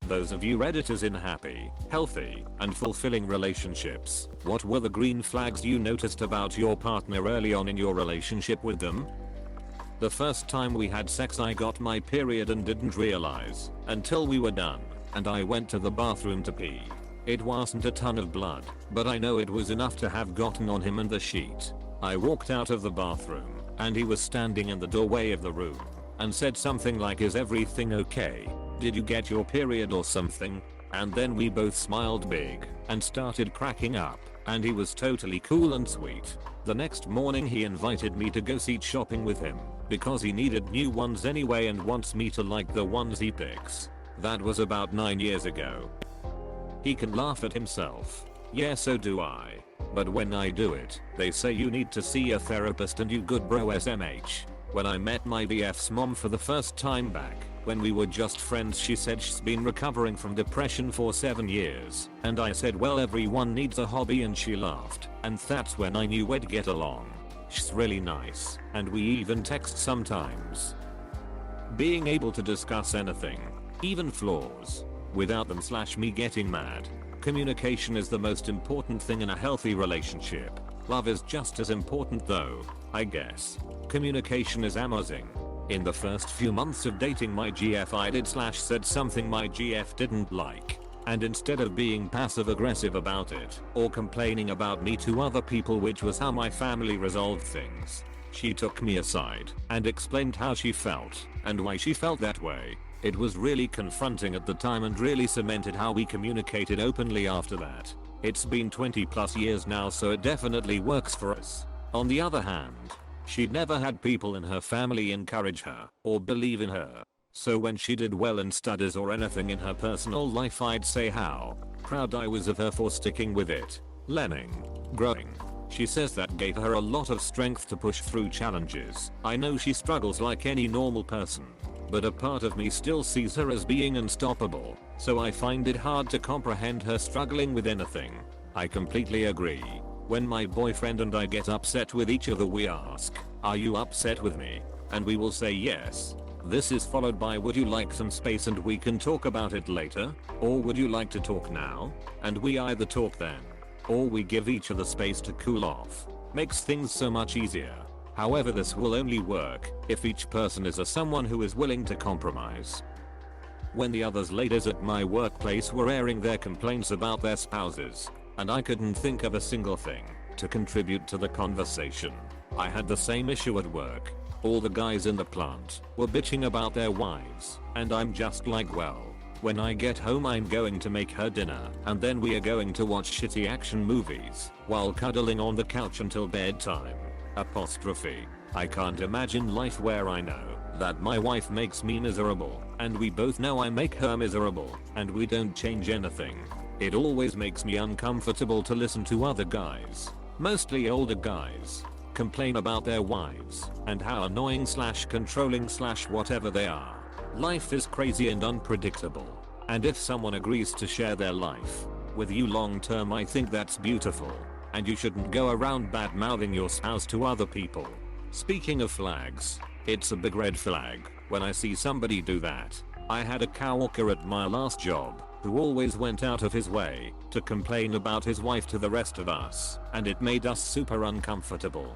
Those of you redditors in happy, healthy, and fulfilling relationships, what were the green flags you noticed about your partner early on in your relationship with them? The first time we had sex I got my period and didn't realize until we were done, and I went to the bathroom to pee. It wasn't a ton of blood, but I know it was enough to have gotten on him and the sheet. I walked out of the bathroom, and he was standing in the doorway of the room, and said something like, "Is everything okay? Did you get your period or something?" And then we both smiled big and started cracking up, and he was totally cool and sweet. The next morning he invited me to go seat shopping with him because he needed new ones anyway and wants me to like the ones he picks. That was about 9 years ago. He can laugh at himself. Yeah, so do I. But when I do it, they say you need to see a therapist and you good bro SMH. When I met my BF's mom for the first time back when we were just friends, she said she's been recovering from depression for 7 years, and I said, well, everyone needs a hobby, and she laughed, and that's when I knew we'd get along. She's really nice, and we even text sometimes. Being able to discuss anything, even flaws, without them/me getting mad. Communication is the most important thing in a healthy relationship. Love is just as important though, I guess. Communication is amazing. In the first few months of dating my GF I did/said something my GF didn't like. And instead of being passive aggressive about it or complaining about me to other people, which was how my family resolved things, she took me aside and explained how she felt and why she felt that way. It was really confronting at the time and really cemented how we communicated openly after that. It's been 20+ years now, so it definitely works for us. On the other hand, she'd never had people in her family encourage her or believe in her. So when she did well in studies or anything in her personal life, I'd say how proud I was of her for sticking with it, learning, growing. She says that gave her a lot of strength to push through challenges. I know she struggles like any normal person, but a part of me still sees her as being unstoppable, so I find it hard to comprehend her struggling with anything. I completely agree. When my boyfriend and I get upset with each other, we ask, "Are you upset with me?" And we will say yes. This is followed by, "Would you like some space and we can talk about it later?" Or, "Would you like to talk now?" And we either talk then, or we give each other space to cool off. Makes things so much easier. However, this will only work if each person is someone who is willing to compromise. When the others ladies at my workplace were airing their complaints about their spouses, and I couldn't think of a single thing to contribute to the conversation. I had the same issue at work. All the guys in the plant were bitching about their wives, and I'm just like, well, when I get home I'm going to make her dinner, and then we are going to watch shitty action movies while cuddling on the couch until bedtime. Apostrophe. I can't imagine life where I know that my wife makes me miserable, and we both know I make her miserable, and we don't change anything. It always makes me uncomfortable to listen to other guys, mostly older guys, complain about their wives and how annoying/controlling/whatever they are. Life is crazy and unpredictable, and if someone agrees to share their life with you long term, I think that's beautiful, and you shouldn't go around bad mouthing your spouse to other people. Speaking of flags, it's a big red flag when I see somebody do that. I had a coworker at my last job who always went out of his way to complain about his wife to the rest of us, and it made us super uncomfortable.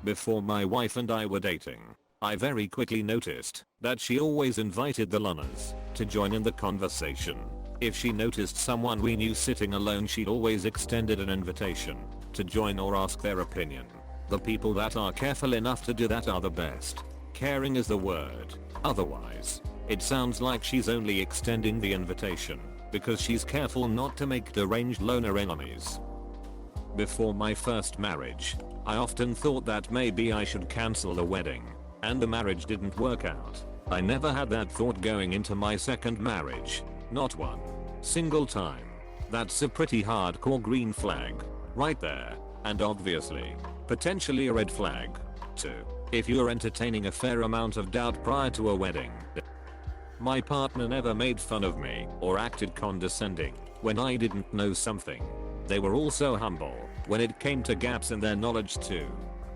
Before my wife and I were dating, I very quickly noticed that she always invited the loners to join in the conversation. If she noticed someone we knew sitting alone, she'd always extended an invitation to join or ask their opinion. The people that are careful enough to do that are the best. Caring is the word. Otherwise, it sounds like she's only extending the invitation because she's careful not to make deranged loner enemies. Before my first marriage, I often thought that maybe I should cancel the wedding, and the marriage didn't work out. I never had that thought going into my second marriage. Not one single time. That's a pretty hardcore green flag right there, and obviously, potentially a red flag too, if you're entertaining a fair amount of doubt prior to a wedding. My partner never made fun of me or acted condescending when I didn't know something. They were also humble when it came to gaps in their knowledge too.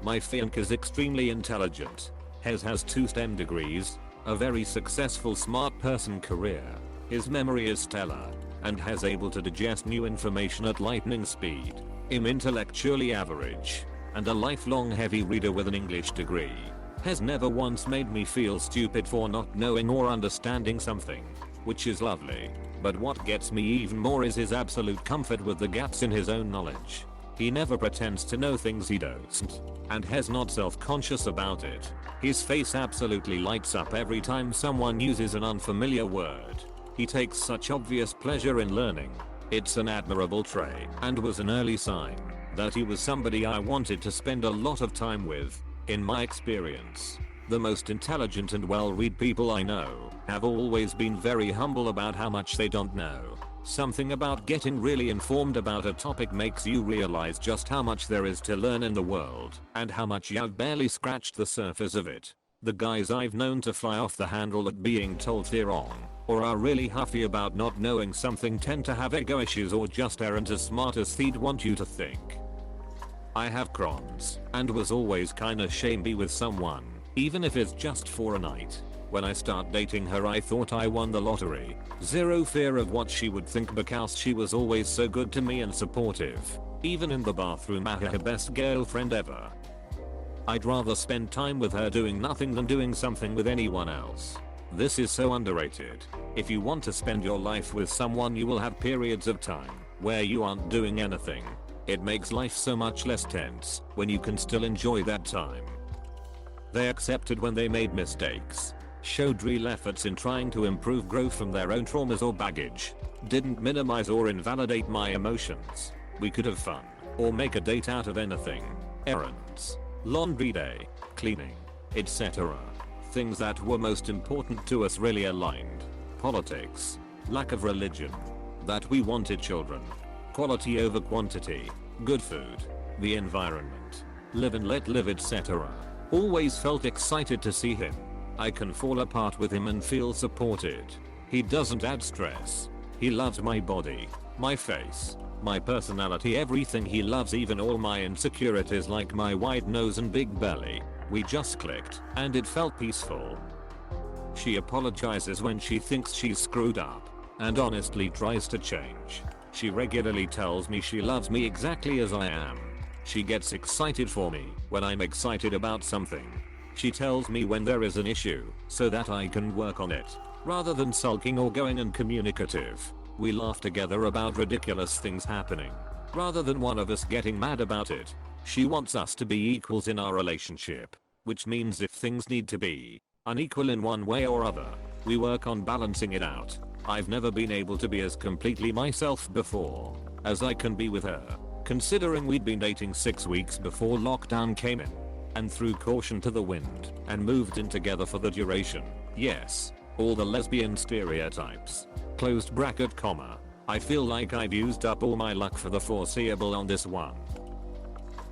My fiancé is extremely intelligent. Has 2 STEM degrees, a very successful smart person career, His memory is stellar and has able to digest new information at lightning speed. I'm intellectually average and a lifelong heavy reader with an English degree. Has never once made me feel stupid for not knowing or understanding something, which is lovely. But what gets me even more is his absolute comfort with the gaps in his own knowledge. He never pretends to know things he doesn't, and has not self-conscious about it. His face absolutely lights up every time someone uses an unfamiliar word. He takes such obvious pleasure in learning. It's an admirable trait and was an early sign that he was somebody I wanted to spend a lot of time with. In my experience, the most intelligent and well-read people I know have always been very humble about how much they don't know. Something about getting really informed about a topic makes you realize just how much there is to learn in the world and how much you've barely scratched the surface of it. The guys I've known to fly off the handle at being told they're wrong or are really huffy about not knowing something tend to have ego issues or just aren't as smart as they'd want you to think. I have crons and was always kinda shamey with someone, even if it's just for a night. When I start dating her I thought I won the lottery. Zero fear of what she would think because she was always so good to me and supportive. Even in the bathroom her best girlfriend ever. I'd rather spend time with her doing nothing than doing something with anyone else. This is so underrated. If you want to spend your life with someone you will have periods of time where you aren't doing anything. It makes life so much less tense when you can still enjoy that time. They accepted when they made mistakes, showed real efforts in trying to improve growth from their own traumas or baggage, didn't minimize or invalidate my emotions. We could have fun, or make a date out of anything. Errands, laundry day, cleaning, etc. Things that were most important to us really aligned. Politics, lack of religion, that we wanted children, quality over quantity, good food, the environment, live and let live, etc. Always felt excited to see him. I can fall apart with him and feel supported. He doesn't add stress. He loves my body, my face, my personality, everything. He loves even all my insecurities like my wide nose and big belly. We just clicked, and it felt peaceful. She apologizes when she thinks she's screwed up, and honestly tries to change. She regularly tells me she loves me exactly as I am. She gets excited for me when I'm excited about something. She tells me when there is an issue so that I can work on it, rather than sulking or going uncommunicative. We laugh together about ridiculous things happening, rather than one of us getting mad about it. She wants us to be equals in our relationship, which means if things need to be unequal in one way or other, we work on balancing it out. I've never been able to be as completely myself before as I can be with her, considering we'd been dating 6 weeks before lockdown came in, and threw caution to the wind and moved in together for the duration. Yes, all the lesbian stereotypes. Closed bracket comma. I feel like I've used up all my luck for the foreseeable on this one.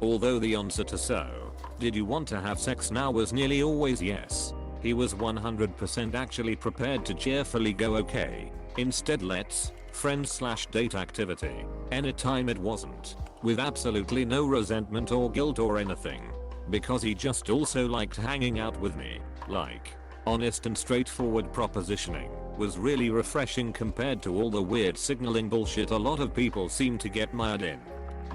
Although the answer to "so, did you want to have sex now?" was nearly always yes. He was 100% actually prepared to cheerfully go okay. Instead, let's friend/date activity. Anytime it wasn't, with absolutely no resentment or guilt or anything. Because he just also liked hanging out with me. Like, honest and straightforward propositioning was really refreshing compared to all the weird signaling bullshit a lot of people seem to get mired in.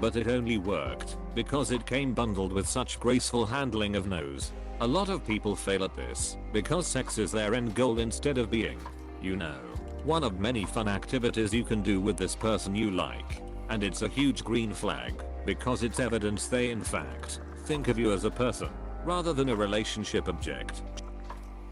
But it only worked because it came bundled with such graceful handling of no's. A lot of people fail at this because sex is their end goal instead of being, you know, one of many fun activities you can do with this person you like. And it's a huge green flag because it's evidence they in fact think of you as a person rather than a relationship object.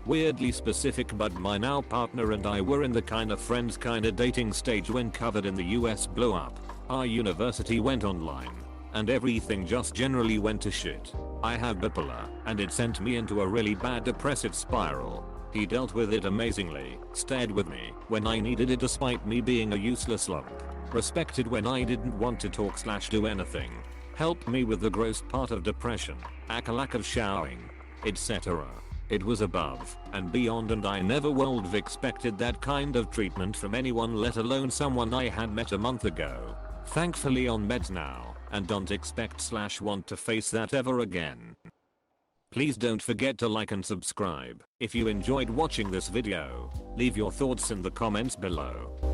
Weirdly specific, but my now partner and I were in the kinda friends kinda dating stage when COVID in the US blew up. Our university went online and everything just generally went to shit. I have bipolar and it sent me into a really bad depressive spiral. He dealt with it amazingly, stayed with me when I needed it despite me being a useless lump, respected when I didn't want to talk/do anything, helped me with the gross part of depression, a lack of showering, etc. It was above and beyond, and I never would have expected that kind of treatment from anyone, let alone someone I had met a month ago. Thankfully on meds now, and don't expect/want to face that ever again. Please don't forget to like and subscribe. If you enjoyed watching this video, leave your thoughts in the comments below.